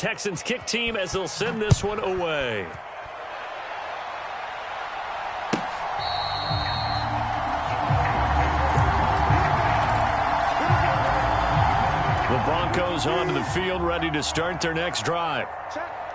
Texans kick team as they'll send this one away. The Broncos onto the field, ready to start their next drive.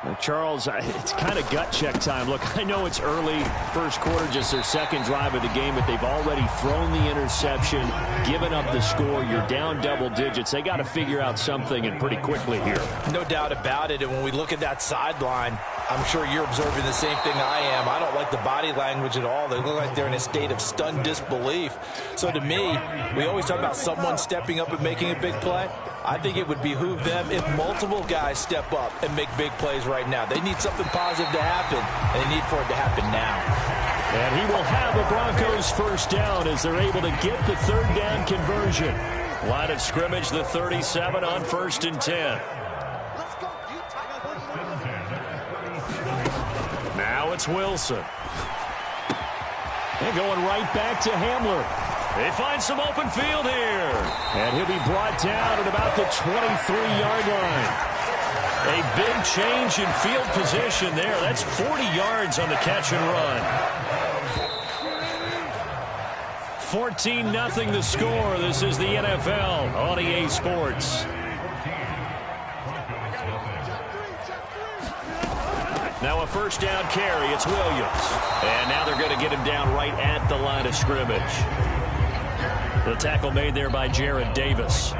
Well, Charles, it's kind of gut check time. Look, I know it's early, first quarter, just their second drive of the game, but they've already thrown the interception, given up the score. You're down double digits. They got to figure out something, and pretty quickly here. No doubt about it, and when we look at that sideline, I'm sure you're observing the same thing I am. I don't like the body language at all. They look like they're in a state of stunned disbelief. So to me, we always talk about someone stepping up and making a big play. I think it would behoove them if multiple guys step up and make big plays right now. They need something positive to happen, and they need for it to happen now. And he will have a Broncos first down as they're able to get the third down conversion. Line of scrimmage, the 37 on 1st and 10. Now it's Wilson. And going right back to Hamler. They find some open field here. And he'll be brought down at about the 23-yard line. A big change in field position there. That's 40 yards on the catch and run. 14-0 the score. This is the NFL on EA Sports. Now a first down carry. It's Williams. And now they're going to get him down right at the line of scrimmage. The tackle made there by Jared Davis.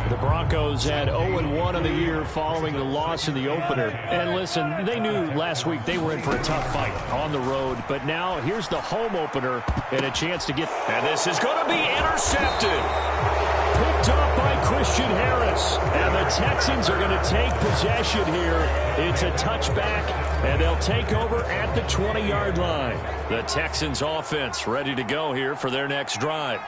The Broncos had 0-1 on the year following the loss in the opener. And listen, they knew last week they were in for a tough fight on the road. But now here's the home opener and a chance to get... And this is going to be intercepted. Picked up by Christian Harris. And the Texans are going to take possession here. It's a touchback, and they'll take over at the 20-yard line. The Texans offense ready to go here for their next drive.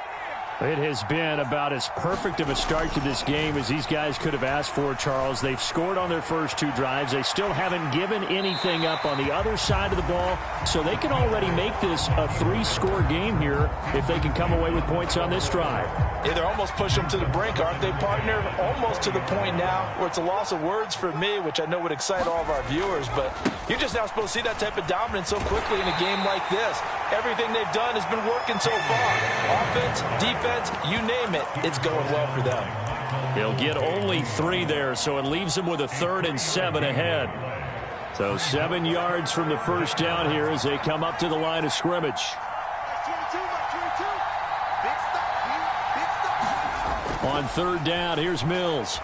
It has been about as perfect of a start to this game as these guys could have asked for, Charles. They've scored on their first two drives. They still haven't given anything up on the other side of the ball, so they can already make this a 3-score game here if they can come away with points on this drive. Yeah, they're almost pushing them to the brink, aren't they, partner? Almost to the point now where it's a loss of words for me, which I know would excite all of our viewers, but you're just now supposed to see that type of dominance so quickly in a game like this. Everything they've done has been working so far. Offense, defense, you name it, it's going well for them. They'll get only 3 there, so it leaves them with a 3rd and 7 ahead. So 7 yards from the first down here as they come up to the line of scrimmage. On 3rd down, here's Mills.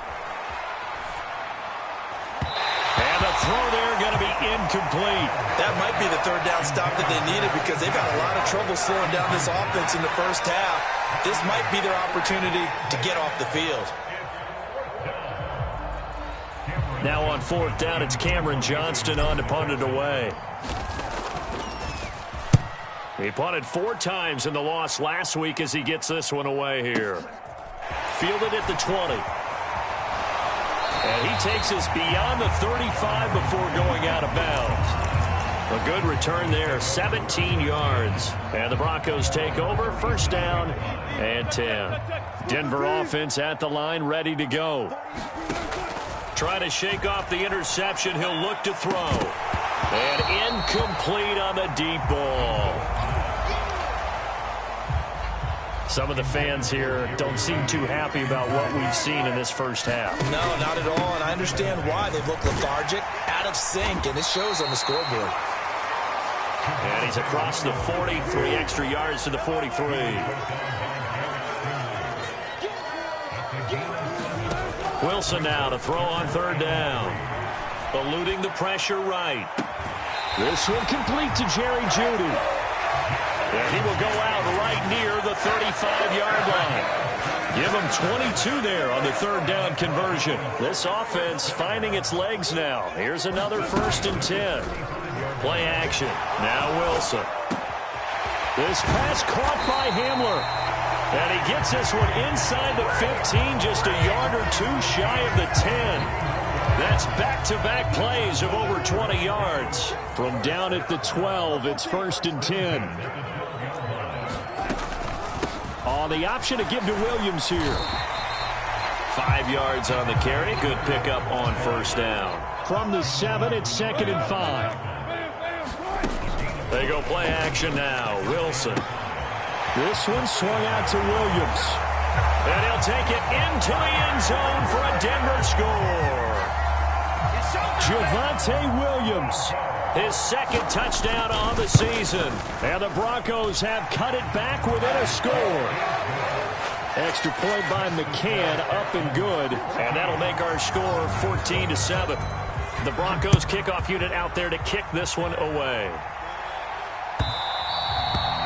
And the throw there going to be incomplete. That might be the 3rd down stop that they needed because they've had a lot of trouble slowing down this offense in the first half. This might be their opportunity to get off the field. Now on 4th down, it's Cameron Johnston on to punt it away. He punted 4 times in the loss last week as he gets this one away here. Fielded at the 20. And he takes us beyond the 35 before going out of bounds. A good return there, 17 yards. And the Broncos take over, 1st down and 10. Denver offense at the line, ready to go. Trying to shake off the interception, he'll look to throw. And incomplete on the deep ball. Some of the fans here don't seem too happy about what we've seen in this first half. No, not at all, and I understand why. They look lethargic, out of sync, and it shows on the scoreboard. And he's across the 40, 3 extra yards to the 43. Wilson now to throw on 3rd down. Eluding the pressure right. This one complete to Jerry Jeudy. And he will go out right near the 35-yard line. Give him 22 there on the 3rd down conversion. This offense finding its legs now. Here's another 1st and 10. Play action. Now Wilson. This pass caught by Hamler. And he gets this one inside the 15, just a yard or 2 shy of the 10. That's back-to-back plays of over 20 yards. From down at the 12, it's 1st and 10. The option to give to Williams here. 5 yards on the carry. Good pickup on first down. From the 7, it's 2nd and 5. They go play action now. Wilson. This one swung out to Williams. And he'll take it into the end zone for a Denver score. Javonte Williams. His 2nd touchdown on the season. And the Broncos have cut it back within a score. Extra point by McCann, up and good. And that'll make our score 14-7. The Broncos kickoff unit out there to kick this one away.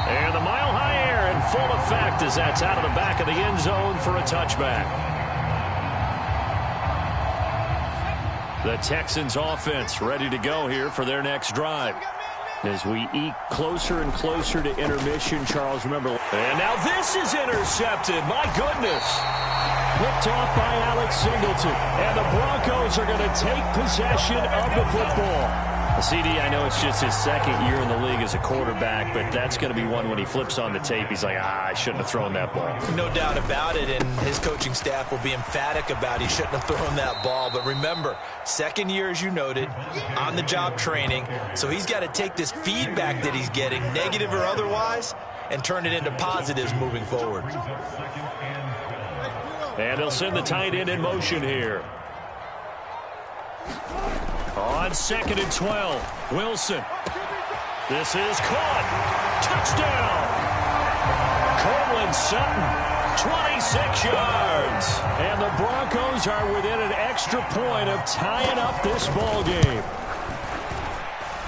And the mile-high air in full effect as that's out of the back of the end zone for a touchback. The Texans offense ready to go here for their next drive. As we eke closer and closer to intermission, Charles, remember. And now this is intercepted. My goodness. Picked off by Alex Singleton. And the Broncos are going to take possession of the football. CD, I know it's just his 2nd year in the league as a quarterback, but that's going to be one when he flips on the tape. He's like, I shouldn't have thrown that ball. No doubt about it, and his coaching staff will be emphatic about he shouldn't have thrown that ball. But remember, 2nd year, as you noted, on-the-job training, so he's got to take this feedback that he's getting, negative or otherwise, and turn it into positives moving forward. And he'll send the tight end in motion here. On 2nd and 12, Wilson. This is caught. Touchdown. Courtland Sutton, 26 yards. And the Broncos are within an extra point of tying up this ball game.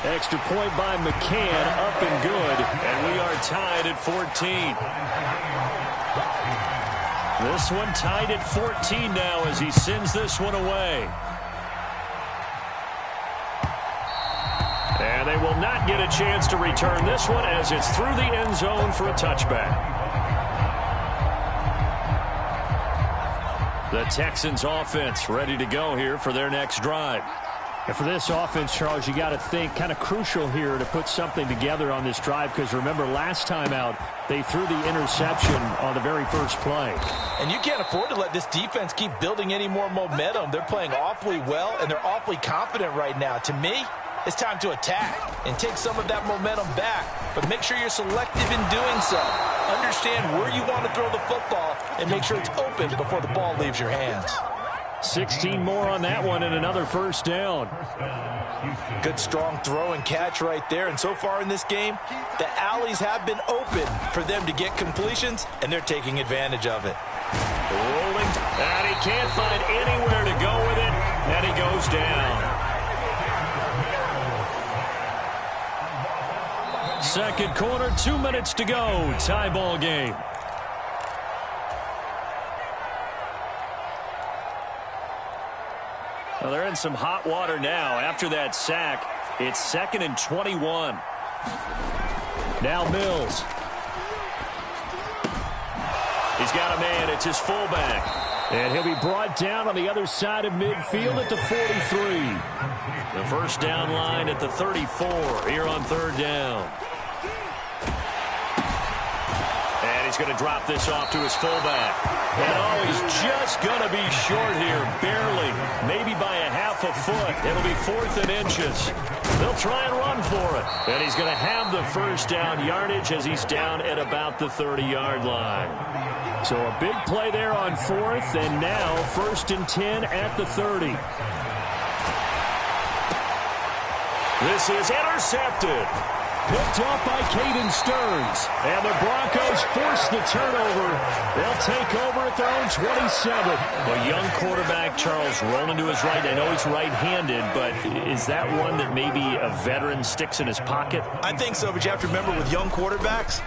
Extra point by McCann, up and good. And we are tied at 14. This one tied at 14 now as he sends this one away. And they will not get a chance to return this one as it's through the end zone for a touchback. The Texans offense ready to go here for their next drive. And for this offense, Charles, you got to think kind of crucial here to put something together on this drive, because remember last time out they threw the interception on the very first play. And you can't afford to let this defense keep building any more momentum. They're playing awfully well, and they're awfully confident right now. To me, it's time to attack and take some of that momentum back. But make sure you're selective in doing so. Understand where you want to throw the football and make sure it's open before the ball leaves your hands. 16 more on that one and another first down. Good strong throw and catch right there. And so far in this game, the alleys have been open for them to get completions, and they're taking advantage of it. Rolling, and he can't find anywhere to go with it, and he goes down. Second quarter, 2 minutes to go. Tie ball game. Well, they're in some hot water now. After that sack, it's 2nd and 21. Now Mills. He's got a man. It's his fullback. And he'll be brought down on the other side of midfield at the 43. The first down line at the 34 here on 3rd down. And he's going to drop this off to his fullback. And oh, he's just going to be short here, barely, maybe by a half a foot. It'll be 4th and inches. They'll try and run for it. And he's going to have the first down yardage as he's down at about the 30-yard line. So a big play there on 4th, and now 1st and 10 at the 30. This is intercepted. Picked off by Caden Stearns. And the Broncos force the turnover. They'll take over at their own 27. A young quarterback, Charles, rolling to his right. I know he's right-handed, but is that one that maybe a veteran sticks in his pocket? I think so, but you have to remember with young quarterbacks,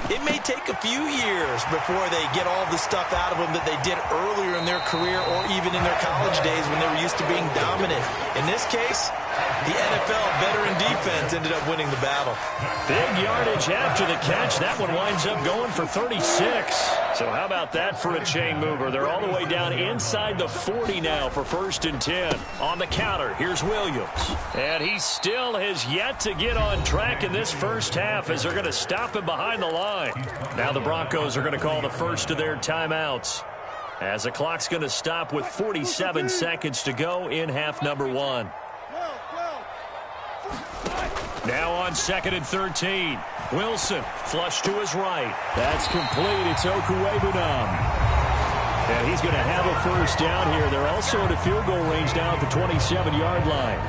it may take a few years before they get all the stuff out of them that they did earlier in their career or even in their college days when they were used to being dominant. In this case, the NFL veteran defense ended up winning the battle. Big yardage after the catch. That one winds up going for 36. So how about that for a chain mover? They're all the way down inside the 40 now for 1st and 10. On the counter, here's Williams. And he still has yet to get on track in this first half as they're going to stop him behind the line. Now the Broncos are going to call the first of their timeouts. as the clock's going to stop with 47 seconds to go in half number 1. Now on 2nd and 13. Wilson flush to his right. That's complete. It's Okuwebunam. And he's going to have a first down here. They're also in a field goal range now at the 27-yard line.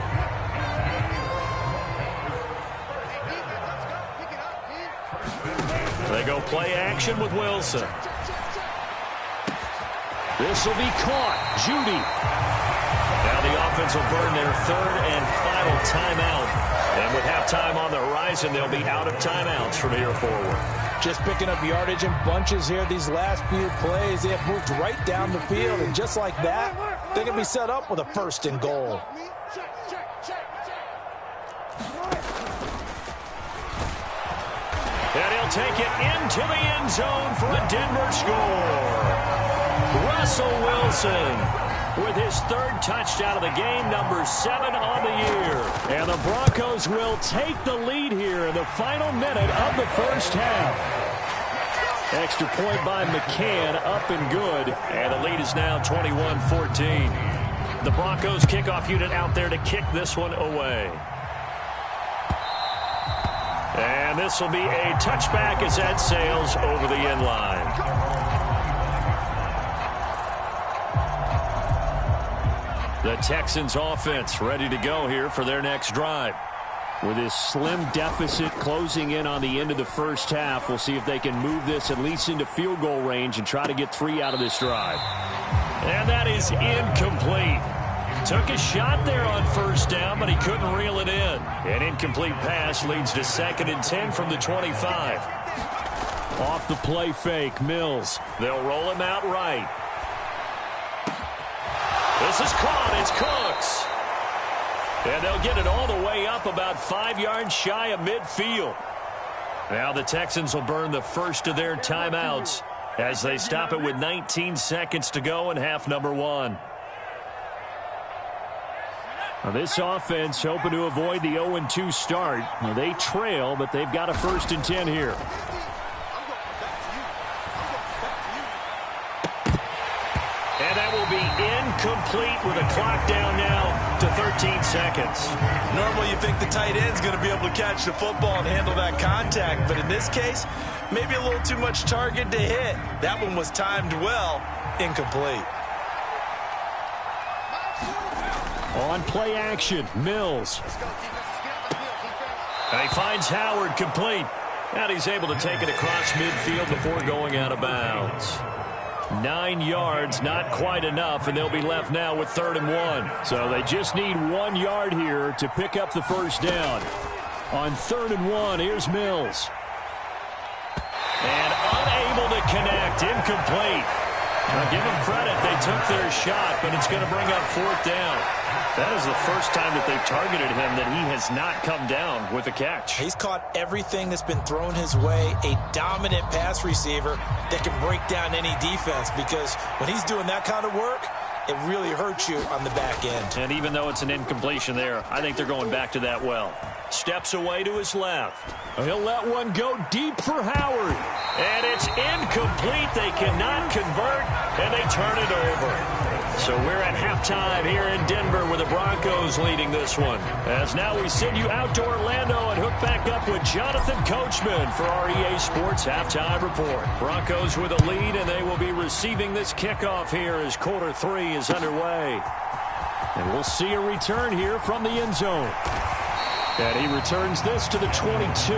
They go play action with Wilson. This will be caught. Judy. Now the offense will burn their 3rd and final timeout. And with halftime on the horizon, they'll be out of timeouts from here forward. Just picking up yardage in bunches here. These last few plays, they have moved right down the field. And just like that, they can be set up with a 1st and goal. And he'll take it into the end zone for a Denver score. Russell Wilson with his 3rd touchdown of the game, number 7 on the year. And the Broncos will take the lead here in the final minute of the first half. Extra point by McCann, up and good. And the lead is now 21-14. The Broncos kickoff unit out there to kick this one away. And this will be a touchback as that sails over the end line. The Texans offense ready to go here for their next drive. With this slim deficit closing in on the end of the first half, we'll see if they can move this at least into field goal range and try to get 3 out of this drive. And that is incomplete. Took a shot there on first down, but he couldn't reel it in. An incomplete pass leads to 2nd and 10 from the 25. Off the play fake, Mills. They'll roll him out right. This is caught. It's Cooks. And they'll get it all the way up about 5 yards shy of midfield. Now the Texans will burn the first of their timeouts as they stop it with 19 seconds to go in half number 1. Now this offense hoping to avoid the 0-2 start. Now they trail, but they've got a 1st and 10 here. And that will be incomplete with a clock down now to 13 seconds. Normally you think the tight end's going to be able to catch the football and handle that contact, but in this case, maybe a little too much target to hit. That one was timed well, incomplete. On play action, Mills. And he finds Howard complete. And he's able to take it across midfield before going out of bounds. 9 yards, not quite enough, and they'll be left now with 3rd and 1. So they just need 1 yard here to pick up the first down. On 3rd and 1, here's Mills. And unable to connect, incomplete. Now give them credit, they took their shot, but it's going to bring up 4th down. That is the first time that they've targeted him that he has not come down with a catch. He's caught everything that's been thrown his way. A dominant pass receiver that can break down any defense, because when he's doing that kind of work, it really hurts you on the back end. And even though it's an incompletion there, I think they're going back to that well. Steps away to his left. He'll let one go deep for Howard. And it's incomplete. They cannot convert, and they turn it over. So we're at halftime here in Denver with the Broncos leading this one. As now we send you out to Orlando and hook back up with Jonathan Coachman for our EA Sports Halftime Report. Broncos with a lead, and they will be receiving this kickoff here as quarter 3 is underway. And we'll see a return here from the end zone. And he returns this to the 22.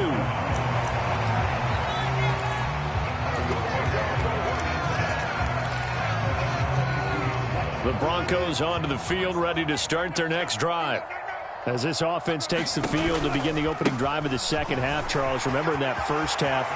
The Broncos onto the field, ready to start their next drive. As this offense takes the field to begin the opening drive of the second half, Charles, remember in that first half,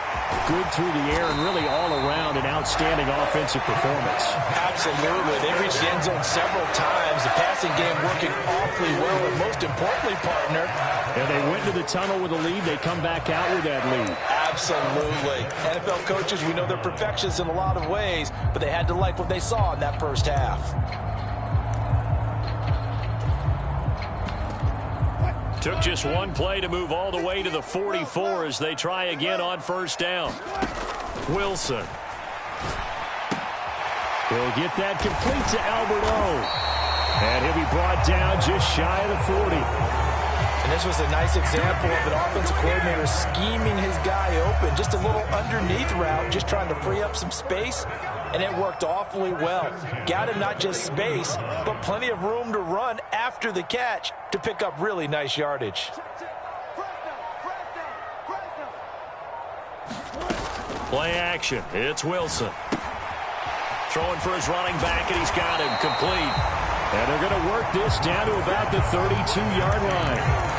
good through the air and really all around an outstanding offensive performance. Absolutely. They reached the end zone several times. The passing game working awfully well, and most importantly, partner. And they went to the tunnel with a lead. They come back out with that lead. Absolutely. NFL coaches, we know they're perfectionists in a lot of ways, but they had to like what they saw in that first half. Took just one play to move all the way to the 44 as they try again on first down. Wilson. He'll get that complete to Alberto. And he'll be brought down just shy of the 40. And this was a nice example of an offensive coordinator scheming his guy open. Just a little underneath route, just trying to free up some space. And it worked awfully well. Got him not just space, but plenty of room to run after the catch to pick up really nice yardage. Play action. It's Wilson. Throwing for his running back, and he's got him complete. And they're going to work this down to about the 32-yard line.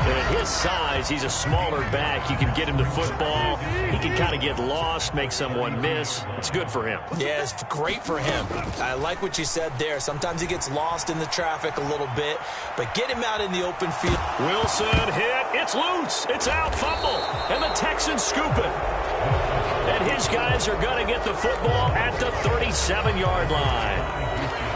And at his size, he's a smaller back. You can get him the football. He can kind of get lost, make someone miss. It's good for him. Yeah, it's great for him. I like what you said there. Sometimes he gets lost in the traffic a little bit, but get him out in the open field. Wilson hit. It's loose. It's out. Fumble. And the Texans scoop it. And his guys are going to get the football at the 37-yard line.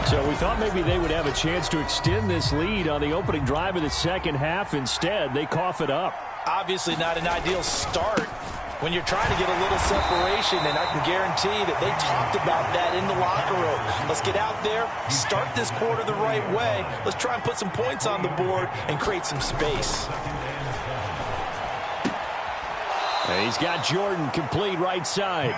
So we thought maybe they would have a chance to extend this lead on the opening drive of the second half. Instead, they cough it up. Obviously not an ideal start when you're trying to get a little separation, and I can guarantee that they talked about that in the locker room. Let's get out there, start this quarter the right way. Let's try and put some points on the board and create some space. And he's got Jordan complete right side.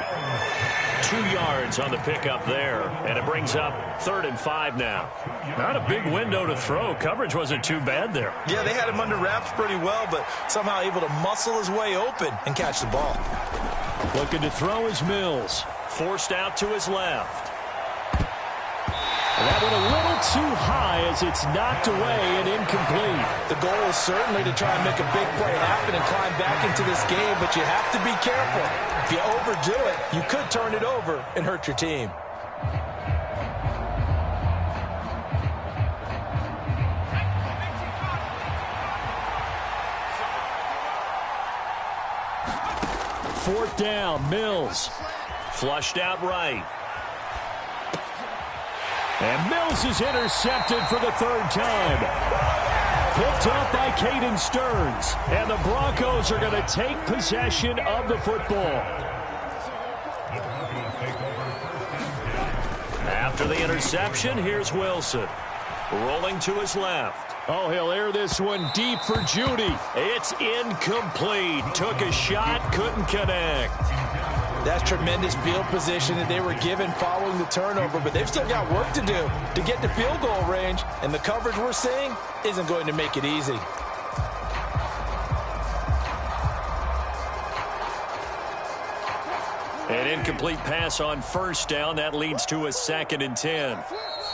2 yards on the pickup there, and it brings up 3rd and 5 now. Not a big window to throw. Coverage wasn't too bad there. Yeah, they had him under wraps pretty well, but somehow able to muscle his way open and catch the ball. Looking to throw is Mills. Forced out to his left. And that one a little too high as it's knocked away and incomplete. The goal is certainly to try and make a big play happen and climb back into this game, but you have to be careful. If you overdo it, you could turn it over and hurt your team. Fourth down, Mills. Flushed out right. And Mills is intercepted for the 3rd time. Picked up by Caden Stearns. And the Broncos are going to take possession of the football. After the interception, here's Wilson. Rolling to his left. Oh, he'll air this one deep for Judy. It's incomplete. Took a shot, couldn't connect. That's tremendous field position that they were given following the turnover, but they've still got work to do to get to field goal range, and the coverage we're seeing isn't going to make it easy. An incomplete pass on 1st down. That leads to a 2nd and 10.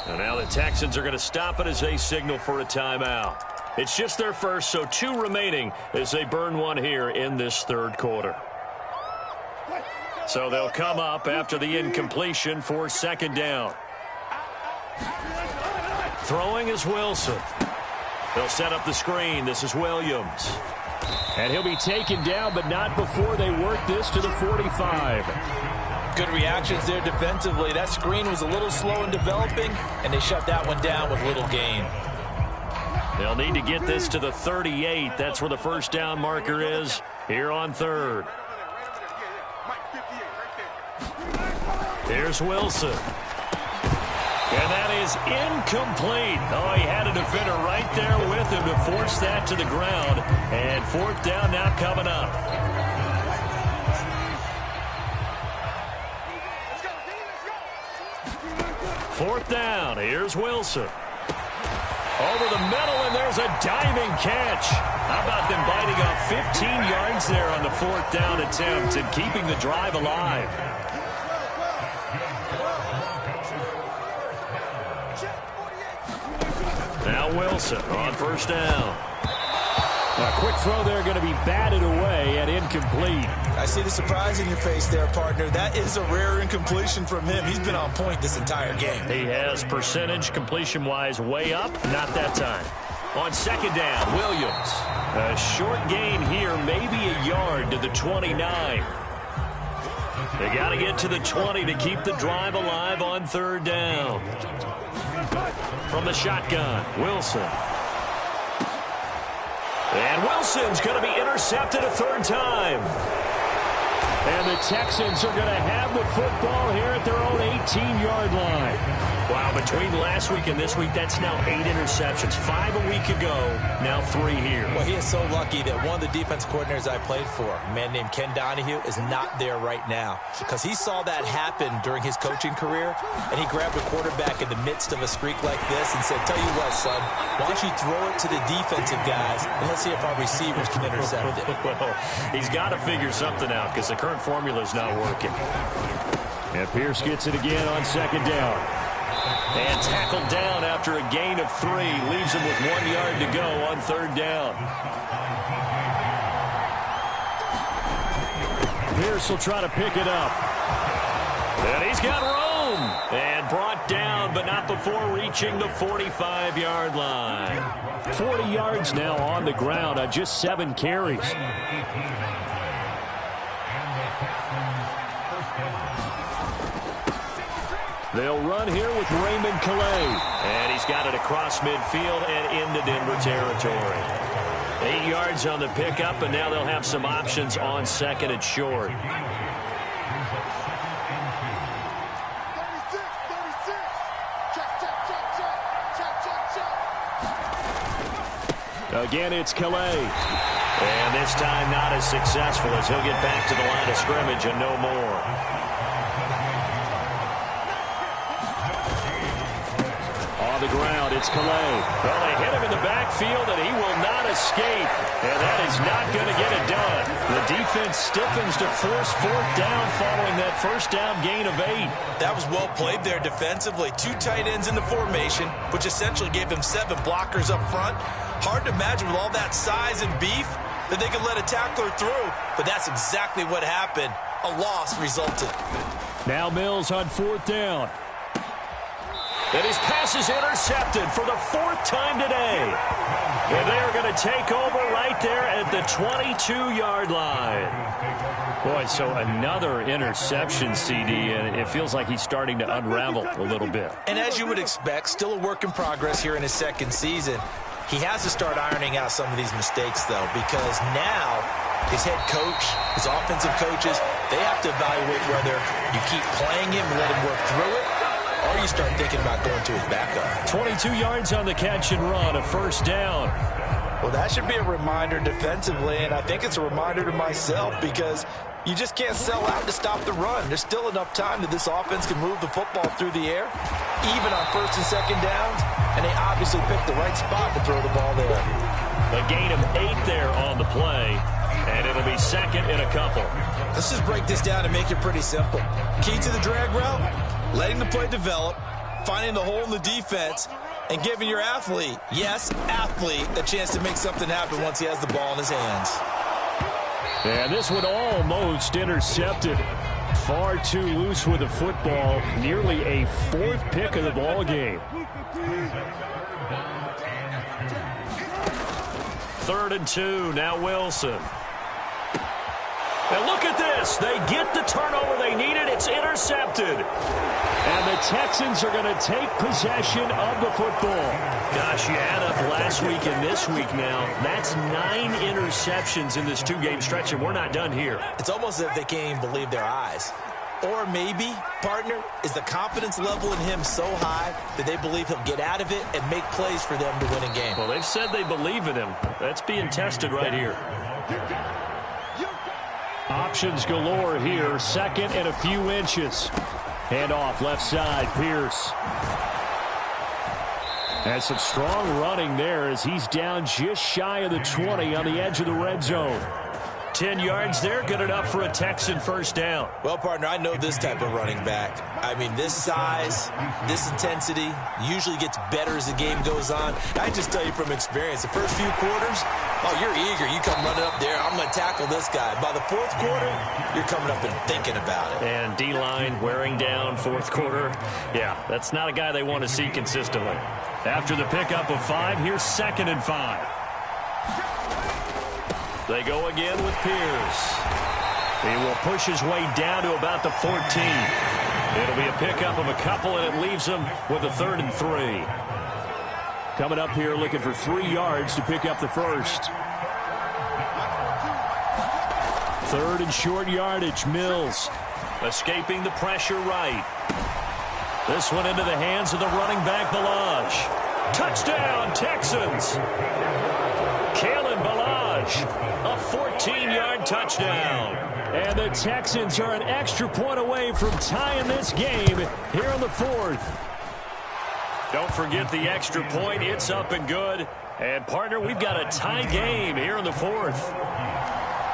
And now the Texans are going to stop it as they signal for a timeout. It's just their first, so 2 remaining as they burn one here in this 3rd quarter. So they'll come up after the incompletion for 2nd down. Throwing is Wilson. They'll set up the screen. This is Williams. And he'll be taken down, but not before they work this to the 45. Good reactions there defensively. That screen was a little slow in developing, and they shut that one down with little gain. They'll need to get this to the 38. That's where the 1st down marker is here on 3rd. Here's Wilson. And that is incomplete. Oh, he had a defender right there with him to force that to the ground. And 4th down now coming up. Fourth down. Here's Wilson. Over the middle, and there's a diving catch. How about them biting off 15 yards there on the 4th down attempt and keeping the drive alive? Now Wilson on 1st down. A quick throw there going to be batted away and incomplete. I see the surprise in your face there, partner. That is a rare incompletion from him. He's been on point this entire game. He has percentage completion-wise way up. Not that time. On 2nd down, Williams. A short gain here, maybe a yard to the 29. They got to get to the 20 to keep the drive alive on 3rd down. From the shotgun, Wilson. And Wilson's going to be intercepted a 3rd time. And the Texans are going to have the football here at their own 18-yard line. Wow, between last week and this week, that's now 8 interceptions. 5 a week ago, now 3 here. Well, he is so lucky that one of the defense coordinators I played for, a man named Ken Donahue, is not there right now. Because he saw that happen during his coaching career, and he grabbed a quarterback in the midst of a streak like this and said, tell you what, son, why don't you throw it to the defensive guys, and let's see if our receivers can intercept it. Well, he's got to figure something out because the current formula is not working. And Pierce gets it again on second down. And tackled down after a gain of 3. Leaves him with 1 yard to go on third down. Pierce will try to pick it up. And he's got room. And brought down, but not before reaching the 45-yard line. 40 yards now on the ground on just 7 carries. They'll run here with Raymond Calais. And he's got it across midfield and into Denver territory. 8 yards on the pickup, and now they'll have some options on second and short. Again, it's Calais. And this time not as successful as he'll get back to the line of scrimmage and no more. On the ground, it's Calais. Well, they hit him in the backfield, and he will not escape. And that is not going to get it done. The defense stiffens to force fourth down following that first down gain of 8. That was well played there defensively. 2 tight ends in the formation, which essentially gave them 7 blockers up front. Hard to imagine with all that size and beef that they could let a tackler through. But that's exactly what happened. A loss resulted. Now Mills on fourth down. And his pass is intercepted for the 4th time today. And they are going to take over right there at the 22-yard line. Boy, so another interception, CD, and it feels like he's starting to unravel a little bit. And as you would expect, still a work in progress here in his second season. He has to start ironing out some of these mistakes, though, because now his head coach, his offensive coaches, they have to evaluate whether you keep playing him and let him work through it, or you start thinking about going to his backup. 22 yards on the catch and run, a first down. Well, that should be a reminder defensively, and I think it's a reminder to myself because you just can't sell out to stop the run. There's still enough time that this offense can move the football through the air, even on first and second downs, and they obviously picked the right spot to throw the ball there. A gain of 8 there on the play, and it'll be second and a couple. Let's just break this down and make it pretty simple. Key to the drag route, letting the play develop, finding the hole in the defense, and giving your athlete, yes, athlete, a chance to make something happen once he has the ball in his hands. And this one almost intercepted. Far too loose with the football. Nearly a 4th pick of the ball game. 3rd and 2, now Wilson. And look at this. They get the turnover they needed. It's intercepted. And the Texans are going to take possession of the football. Gosh, you add up last week and this week now. That's 9 interceptions in this 2-game stretch, and we're not done here. It's almost as if they can't even believe their eyes. Or maybe, partner, is the confidence level in him so high that they believe he'll get out of it and make plays for them to win a game. Well, they've said they believe in him. That's being tested right here. Options galore here. 2nd and a few inches. Hand off left side, Pierce. And some strong running there as he's down just shy of the 20 on the edge of the red zone. 10 yards there, good enough for a Texan first down. Well, partner, I know this type of running back. I mean, this size, this intensity usually gets better as the game goes on. I just tell you from experience, the first few quarters, oh, you're eager. You come running up there, I'm going to tackle this guy. By the 4th quarter, you're coming up and thinking about it. And D-line wearing down 4th quarter. Yeah, that's not a guy they want to see consistently. After the pickup of 5, here's 2nd and 5. They go again with Pierce. He will push his way down to about the 14. It'll be a pickup of a couple, and it leaves him with a 3rd and 3. Coming up here looking for 3 yards to pick up the first. Third and short yardage. Mills escaping the pressure right. This one into the hands of the running back, Balaj. Touchdown, Texans. Kalen Balaj, a 14-yard touchdown. And the Texans are an extra point away from tying this game here in the fourth. Don't forget the extra point. It's up and good. And, partner, we've got a tie game here in the fourth.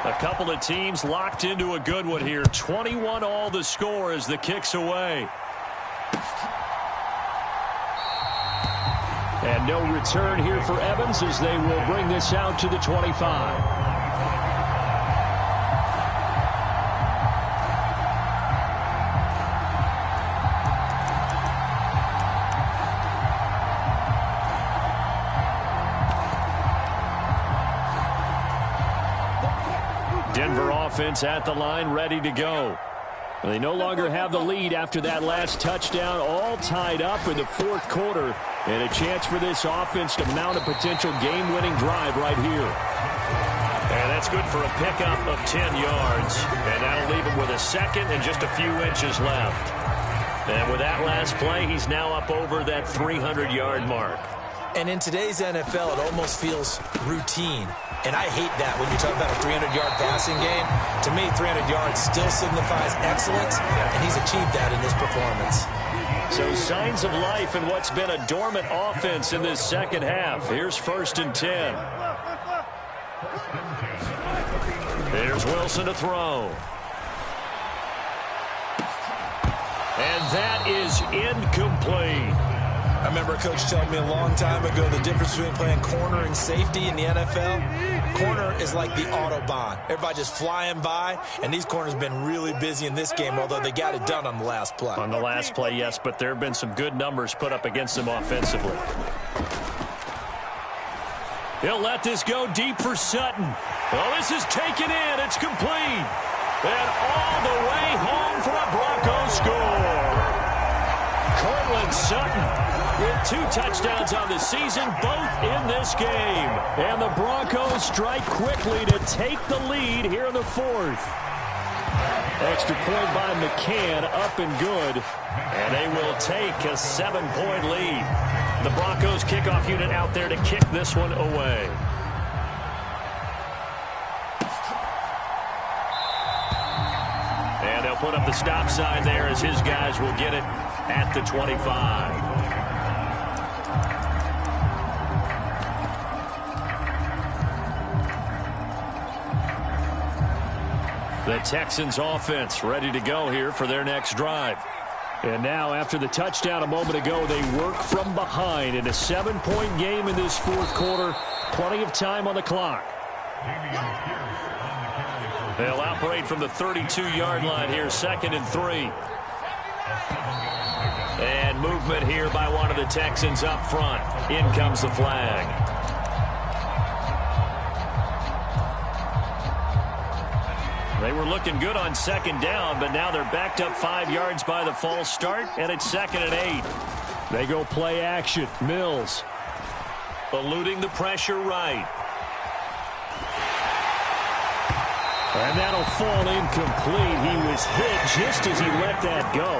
A couple of teams locked into a good one here. 21 all the score as the kick's away. And no return here for Evans as they will bring this out to the 25. Denver offense at the line, ready to go. They no longer have the lead after that last touchdown, all tied up in the fourth quarter. And a chance for this offense to mount a potential game-winning drive right here. And that's good for a pickup of 10 yards. And that'll leave him with a second and just a few inches left. And with that last play, he's now up over that 300-yard mark. And in today's NFL, it almost feels routine. And I hate that when you talk about a 300-yard passing game. To me, 300 yards still signifies excellence, and he's achieved that in this performance. So signs of life in what's been a dormant offense in this second half. Here's 1st and 10. There's Wilson to throw. And that is incomplete. I remember a coach telling me a long time ago the difference between playing corner and safety in the NFL. Corner is like the Autobahn. Everybody just flying by, and these corners have been really busy in this game, although they got it done on the last play. On the last play, yes, but there have been some good numbers put up against them offensively. He'll let this go deep for Sutton. Well, this is taken in. It's complete. And all the way home for a Broncos score. Cortland Sutton with 2 touchdowns on the season, both in this game. And the Broncos strike quickly to take the lead here in the fourth. Extra point by McCann, up and good. And they will take a 7-point lead. The Broncos kickoff unit out there to kick this one away. And they'll put up the stop sign there as his guys will get it at the 25. The Texans offense ready to go here for their next drive. And now after the touchdown a moment ago, they work from behind in a 7-point game in this fourth quarter. Plenty of time on the clock. They'll operate from the 32-yard line here, 2nd and 3. And movement here by one of the Texans up front. In comes the flag. They were looking good on 2nd down, but now they're backed up 5 yards by the false start, and it's 2nd and 8. They go play action. Mills. Eluding the pressure right. And that'll fall incomplete. He was hit just as he let that go.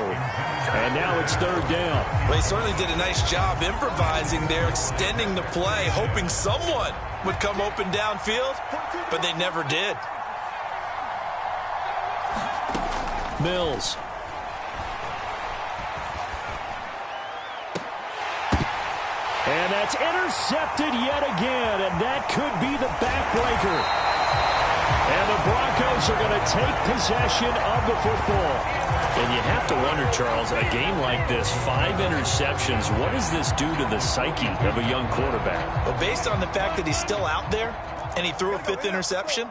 And now it's 3rd down. Well, he certainly did a nice job improvising there, extending the play, hoping someone would come open downfield, but they never did. Mills. And that's intercepted yet again, and that could be the backbreaker. And the Broncos are going to take possession of the football. And you have to wonder, Charles, a game like this, 5 interceptions, what does this do to the psyche of a young quarterback? Well, based on the fact that he's still out there and he threw a 5th interception,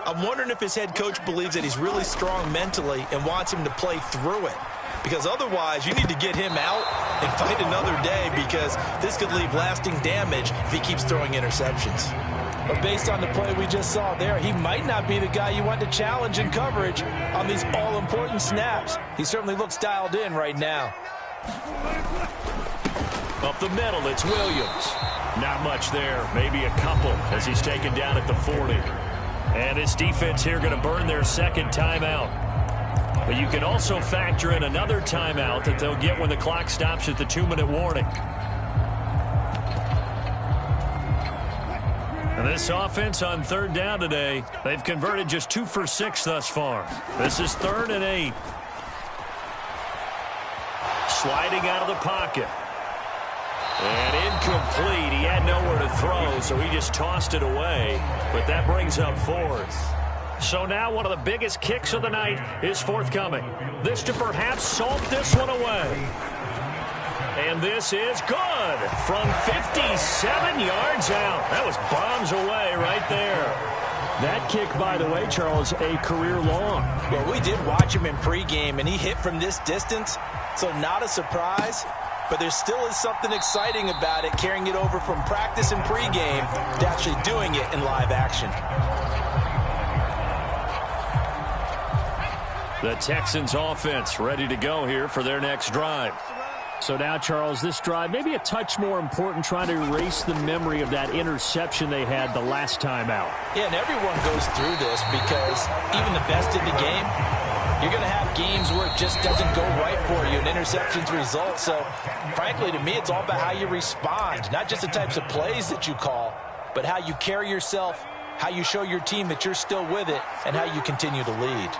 I'm wondering if his head coach believes that he's really strong mentally and wants him to play through it. Because otherwise, you need to get him out and fight another day, because this could leave lasting damage if he keeps throwing interceptions. But based on the play we just saw there, he might not be the guy you want to challenge in coverage on these all-important snaps. He certainly looks dialed in right now. Up the middle, it's Williams. Not much there, maybe a couple as he's taken down at the 40. And this defense here going to burn their second timeout. But you can also factor in another timeout that they'll get when the clock stops at the 2-minute warning. And this offense on third down today, they've converted just 2 for 6 thus far. This is 3rd and 8. Sliding out of the pocket. And incomplete. He had nowhere to throw, so he just tossed it away. But that brings up 4th. So now one of the biggest kicks of the night is forthcoming. This to perhaps salt this one away. And this is good from 57 yards out. That was bombs away right there. That kick, by the way, Charles, a career long. Well, we did watch him in pregame, and he hit from this distance, so not a surprise. But there still is something exciting about it, carrying it over from practice and pregame to actually doing it in live action. The Texans offense ready to go here for their next drive. So now, Charles, this drive maybe a touch more important, trying to erase the memory of that interception they had the last time out. Yeah, and everyone goes through this because even the best in the game, you're going to have games where it just doesn't go right for you, and interceptions result. So, frankly, to me, it's all about how you respond, not just the types of plays that you call, but how you carry yourself, how you show your team that you're still with it, and how you continue to lead.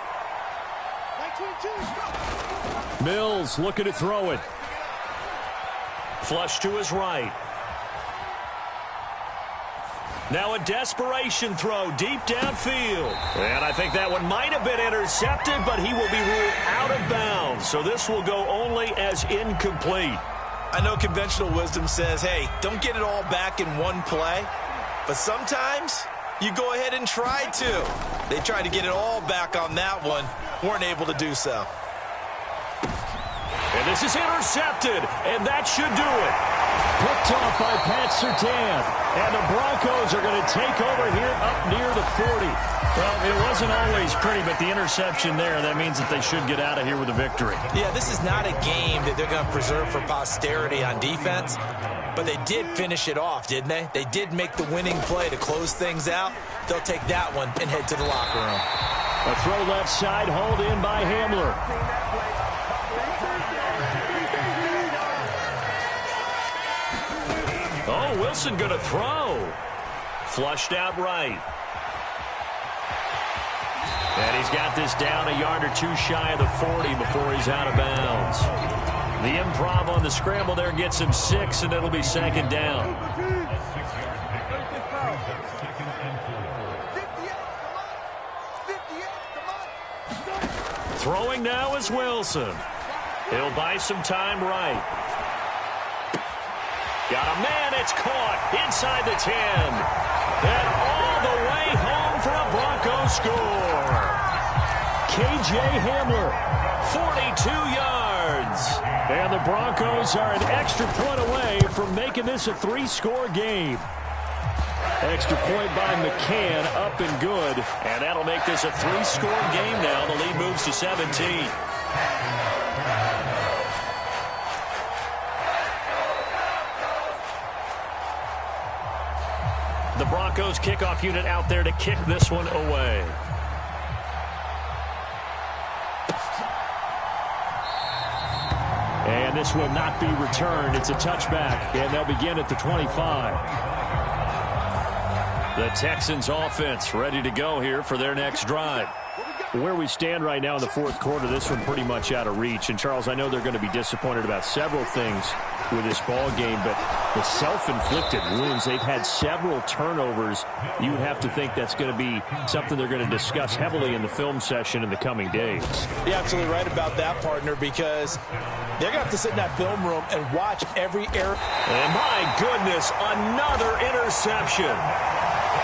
Mills looking to throw it. Flush to his right. Now a desperation throw deep downfield. And I think that one might have been intercepted, but he will be ruled out of bounds. So this will go only as incomplete. I know conventional wisdom says, hey, don't get it all back in one play. But sometimes you go ahead and try to. They tried to get it all back on that one. Weren't able to do so. And this is intercepted, and that should do it. Picked off by Pat Surtain. And the Broncos are going to take over here up near the 40. Well, it wasn't always pretty, but the interception there, that means that they should get out of here with a victory. Yeah, this is not a game that they're going to preserve for posterity on defense, but they did finish it off, didn't they? They did make the winning play to close things out. They'll take that one and head to the locker room. A throw left side, hauled in by Hamler. Oh, Wilson going to throw. Flushed out right. And he's got this down a yard or two shy of the 40 before he's out of bounds. The improv on the scramble there gets him 6, and it'll be second down. Throwing now is Wilson. He'll buy some time right. Got a man, it's caught inside the 10. And all the way home for a Broncos score. K.J. Hamler, 42 yards. And the Broncos are an extra point away from making this a 3-score game. Extra point by McCann, up and good. And that'll make this a 3-score game now. The lead moves to 17. The Broncos kickoff unit out there to kick this one away. And this will not be returned. It's a touchback, and they'll begin at the 25. The Texans offense ready to go here for their next drive. Where we stand right now in the fourth quarter, this one pretty much out of reach. And, Charles, I know they're going to be disappointed about several things with this ball game, but the self-inflicted wounds, they've had several turnovers. You would have to think that's going to be something they're going to discuss heavily in the film session in the coming days. You're absolutely right about that, partner, because they're going to have to sit in that film room and watch every error. And my goodness, another interception.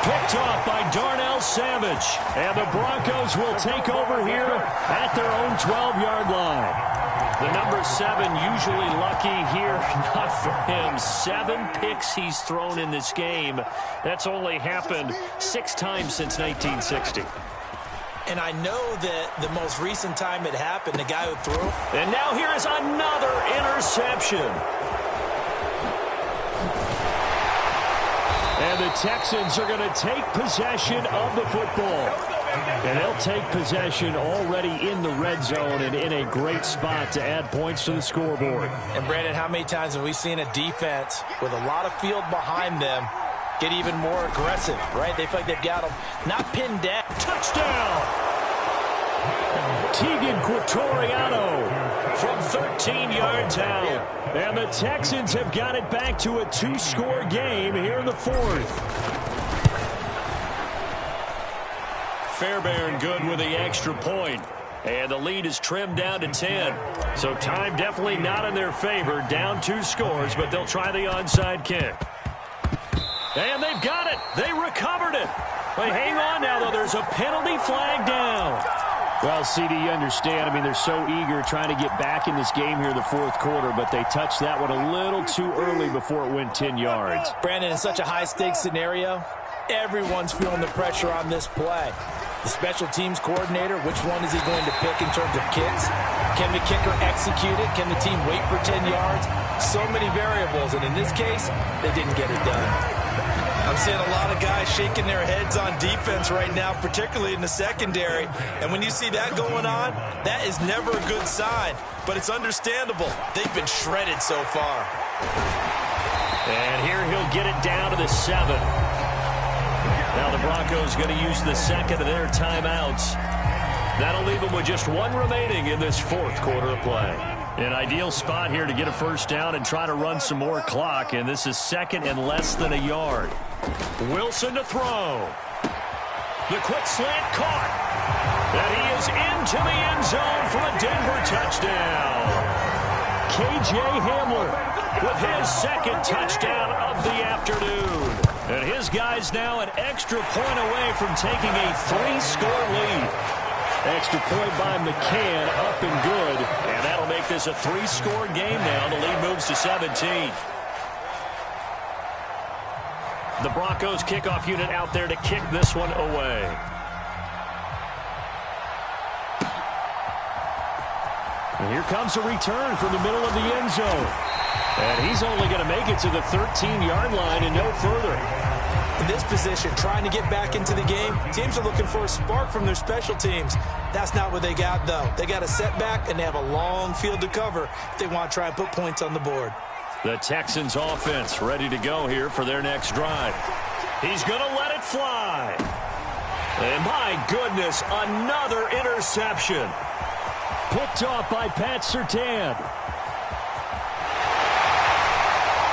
Picked off by Darnell Savage. And the Broncos will take over here at their own 12-yard line. The number 7 usually lucky here. Not for him. 7 picks he's thrown in this game. That's only happened 6 times since 1960. And I know that the most recent time it happened, the guy who threw. And now here is another interception. And the Texans are going to take possession of the football. And they'll take possession already in the red zone and in a great spot to add points to the scoreboard. And, Brandon, how many times have we seen a defense with a lot of field behind them get even more aggressive, right? They feel like they've got them not pinned down. Touchdown! Tegan Quattoriano from 13 yards out. And the Texans have got it back to a 2-score game here in the fourth. Fairbairn good with the extra point. And the lead is trimmed down to 10. So time definitely not in their favor. Down 2 scores, but they'll try the onside kick. And they've got it. They recovered it. But hang on now, though. There's a penalty flag down. Well, CD, you understand. I mean, they're so eager trying to get back in this game here in the fourth quarter, but they touched that one a little too early before it went 10 yards. Brandon, in such a high-stakes scenario, everyone's feeling the pressure on this play. The special teams coordinator, which one is he going to pick in terms of kicks? Can the kicker execute it? Can the team wait for 10 yards? So many variables, and in this case, they didn't get it done. I'm seeing a lot of guys shaking their heads on defense right now, particularly in the secondary. And when you see that going on, that is never a good sign. But it's understandable. They've been shredded so far. And here he'll get it down to the 7. Now the Broncos going to use the second of their timeouts. That'll leave them with just 1 remaining in this fourth quarter of play. An ideal spot here to get a first down and try to run some more clock, and this is second and less than a yard. Wilson to throw. The quick slant caught. And he is into the end zone for a Denver touchdown. K.J. Hamler with his second touchdown of the afternoon. And his guy's now an extra point away from taking a 3-score lead. Extra point by McCann, up and good. And that'll make this a 3-score game now. The lead moves to 17. The Broncos kickoff unit out there to kick this one away. And here comes a return from the middle of the end zone. And he's only going to make it to the 13-yard line and no further. In this position, trying to get back into the game, teams are looking for a spark from their special teams. That's not what they got, though. They got a setback, and they have a long field to cover if they want to try and put points on the board. The Texans offense ready to go here for their next drive. He's going to let it fly. And my goodness, another interception. Picked off by Pat Surtain.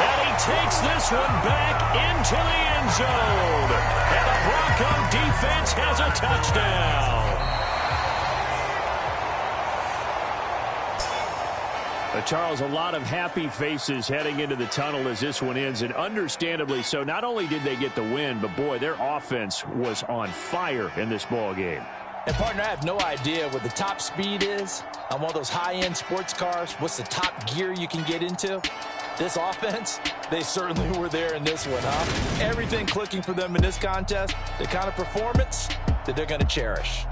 And he takes this one back into the end zone. And the Bronco defense has a touchdown. Charles, a lot of happy faces heading into the tunnel as this one ends, and understandably so. Not only did they get the win, but boy, their offense was on fire in this ball game. And, partner, I have no idea what the top speed is on one of those high-end sports cars. What's the top gear you can get into? This offense, they certainly were there in this one, huh? Everything clicking for them in this contest, the kind of performance that they're going to cherish.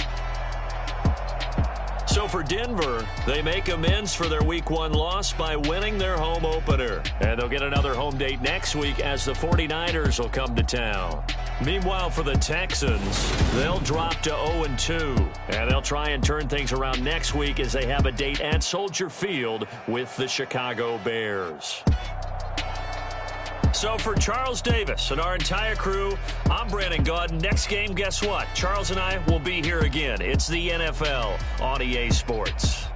So for Denver, they make amends for their Week 1 loss by winning their home opener. And they'll get another home date next week as the 49ers will come to town. Meanwhile, for the Texans, they'll drop to 0-2. And they'll try and turn things around next week as they have a date at Soldier Field with the Chicago Bears. So for Charles Davis and our entire crew, I'm Brandon Gaudin. Next game, guess what? Charles and I will be here again. It's the NFL on EA Sports.